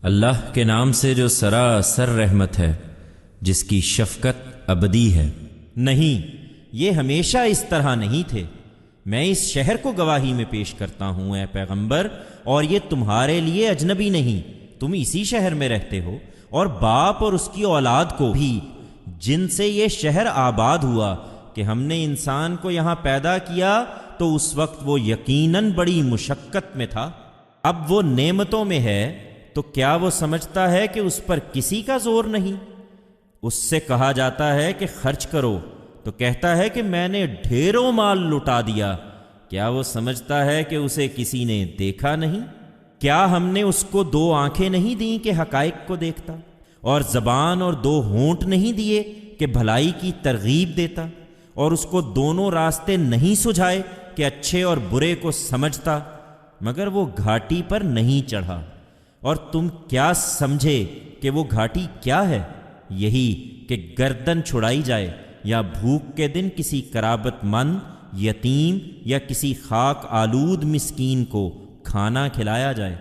اللہ کے نام سے جو سراسر رحمت ہے، جس کی شفقت ابدی ہے۔ نہیں، یہ ہمیشہ اس طرح نہیں تھے۔ میں اس شہر کو گواہی میں پیش کرتا ہوں اے پیغمبر، اور یہ تمہارے لیے اجنبی نہیں، تم اسی شہر میں رہتے ہو، اور باپ اور اس کی اولاد کو بھی، جن سے یہ شہر آباد ہوا کہ ہم نے انسان کو یہاں پیدا کیا تو اس وقت وہ یقیناً بڑی مشقت میں تھا۔ اب وہ نعمتوں میں ہے تو کیا وہ سمجھتا ہے کہ اس پر کسی کا زور نہیں؟ اس سے کہا جاتا ہے کہ خرچ کرو تو کہتا ہے کہ میں نے ڈھیروں مال لٹا دیا۔ کیا وہ سمجھتا ہے کہ اسے کسی نے دیکھا نہیں؟ کیا ہم نے اس کو 2 آنکھیں نہیں دیں کہ حقائق کو دیکھتا، اور زبان اور 2 ہونٹ نہیں دیے کہ بھلائی کی ترغیب دیتا، اور اس کو دونوں راستے نہیں سجھائے کہ اچھے اور برے کو سمجھتا، مگر وہ گھاٹی پر نہیں چڑھا۔ اور تم کیا سمجھے کہ وہ گھاٹی کیا ہے؟ یہی کہ گردن چھڑائی جائے، یا بھوک کے دن کسی قرابت مند، یتیم یا کسی خاک آلود مسکین کو کھانا کھلایا جائے۔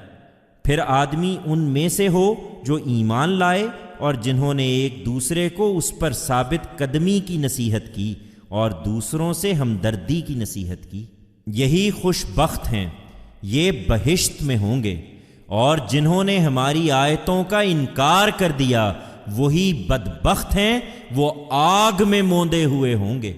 پھر آدمی ان میں سے ہو جو ایمان لائے اور جنہوں نے ایک دوسرے کو اس پر ثابت قدمی کی نصیحت کی اور دوسروں سے ہمدردی کی نصیحت کی۔ یہی خوش بخت ہیں، یہ بہشت میں ہوں گے۔ اور جنہوں نے ہماری آیتوں کا انکار کر دیا وہی بدبخت ہیں، وہ آگ میں موندے ہوئے ہوں گے۔